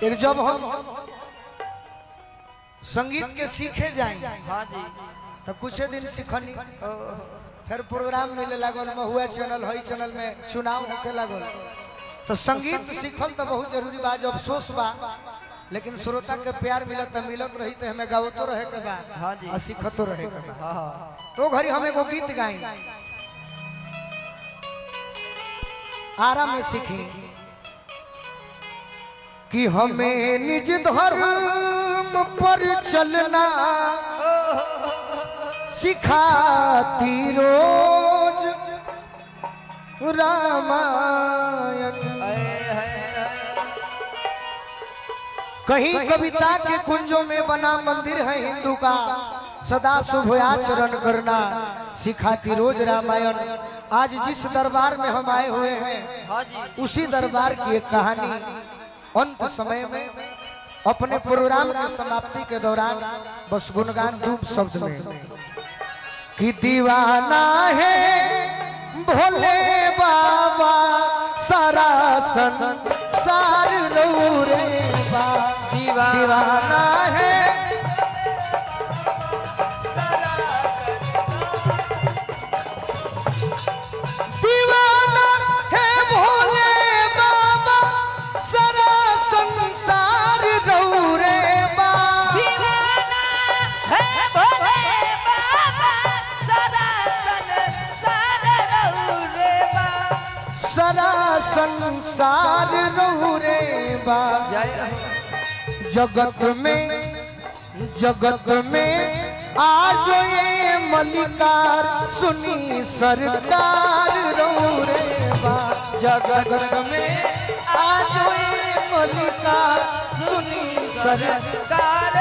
एक जब हम संगीत के सीखे जाए हाँ जी तो कुछ दिन सीखनी फिर प्रोग्राम मिले लागल महुआ चैनल हई चैनल में चुनाव होके लागल तो संगीत सीखल तो बहुत जरूरी बा। जब अफसोस बा लेकिन श्रोता के प्यार मिलत तो मिलत रही तो हमें गावतो रहे के बा हाँ जी और सीखतो रहे के बा। हाँ तो घड़ी हम एगो गीत गाई आराम में सीखी कि हमें निज धर्म पर चलना सिखाती रोज रामायण। कहीं कविता के कुंजों में बना मंदिर है हिंदू का सदा शुभ आचरण करना सिखाती रोज रामायण। आज जिस दरबार में हम आए हुए हैं उसी दरबार की एक कहानी अंत समय में अपने प्रोग्राम की समाप्ति के दौरान बस गुणगान धूप शब्द में कि दीवाना है भोले बाबा सारा संसार रे बा दीवाना है दीवाना है भोले बाबा सारा संसार रे बा दीवाना है भोले बाबा सारा संसार रे बा सारा संसार रे बा। जगत में आज ये मलिकार सुनी सरकार रे बा जगत में आज ये मलिकार सुनी सरकार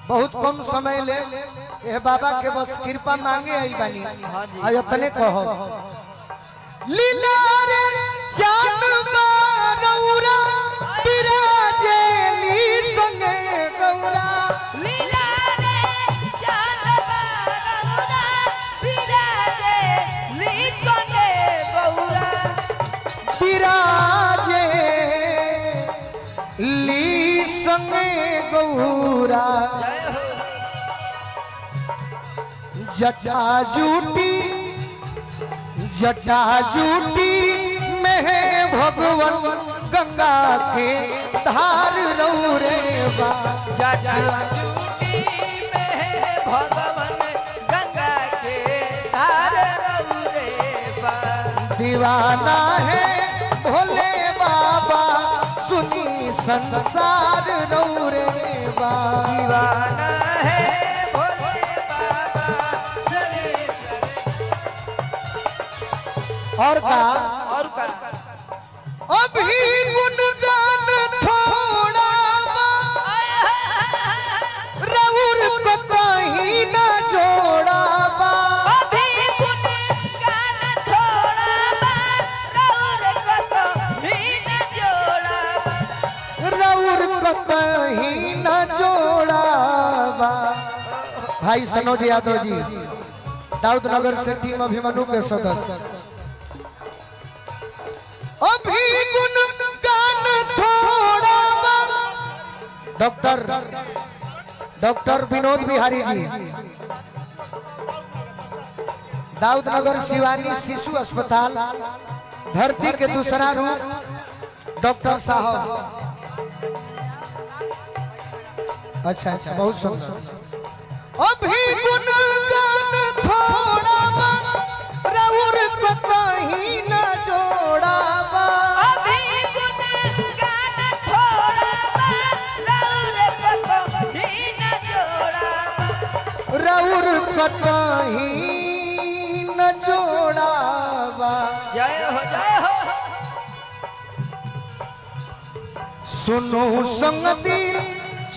बहुत कम समय ले ये बाबा के बस कृपा मांगे आई बानी आयो तने कहो लीला रे जान बारौरा विराजेली संगे गौरा लीला रे जान बारौरा विराजेली संगे गौरा विराजे ली संगे गौरा जटा जूटी में है भगवान गंगा के धार रे बा जटा जूटी में है भगवान गंगा के धार रे बा दीवाना है भोले बाबा सुनी संसार रे बा दीवाना है भोले बाबा सुनी और का अभी गुणगान थोड़ा रउर को कहीं ना जोड़ा अभी गुणगान थोड़ा रउर को कहीं ना जोड़ा रउर को कहीं ना जोड़ा भाई सनोज यादव जी दाऊद नगर से टीम अभिमन्यु के सदस्य अभी गुणगान थोड़ा डॉक्टर विनोद बिहारी जी दाऊद नगर शिवानी शिशु अस्पताल धरती के दूसरा रूप डॉक्टर साहब अच्छा बहुत सुंदर अभी गुणगान थोड़ा रउर को कहीं न जोड़ा अभी गुणगान थोड़ा रउर को कहीं ना जोड़ा रउर को कहीं न जोड़ा जय हो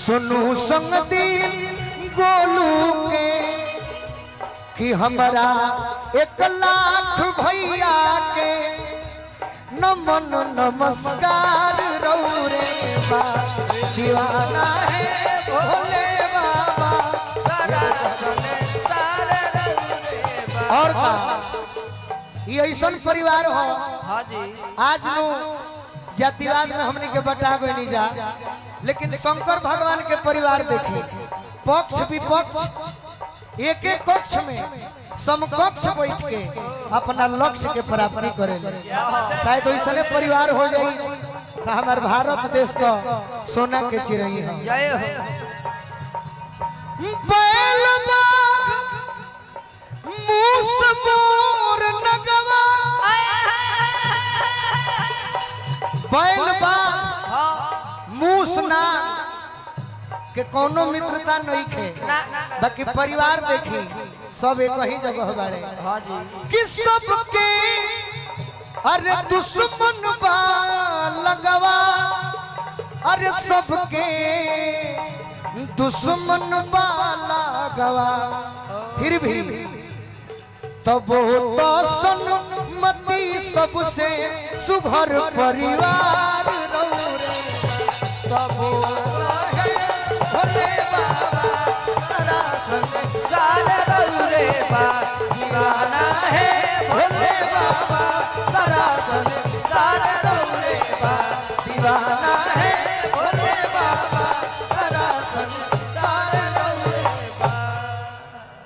सुनो संग दिल गोलू के कि हमारा 1 लाख भैया के नमन नमस्कार रे बा दीवाना है भोले बाबा सारा संसार रे बा और का ये ऐसा परिवार हो हाँ जी आज नो जातिवाद में हमने के बटा गए नहीं जा, लेकिन शंकर भगवान के परिवार देखी, पक्ष विपक्ष एक एक कक्ष में समकक्ष बैठ के अपना लक्ष्य के प्राप्ति करे। शायद ऐसा परिवार हो जाए तो हमारे भारत देश तो सोना के चिड़ई है। जय हो बैल बाघ मूस मोर नगवा, बैल बाघ मूस ना के कोनो मित्रता नहीं खे, बाकी परिवार देखी सब एक ही जगह बाड़े। हाँ जी कि सबके अरे दुश्मन बा लगवा, अरे सबके दुश्मन बा लगवा, फिर भी तब तो सन्मति सबसे सुघर परिवार रौरे, तब है भोले बाबा सारा संसार रौरे बा, दीवाना है भोले बाबा सारा संसार रौरे बा, दीवाना है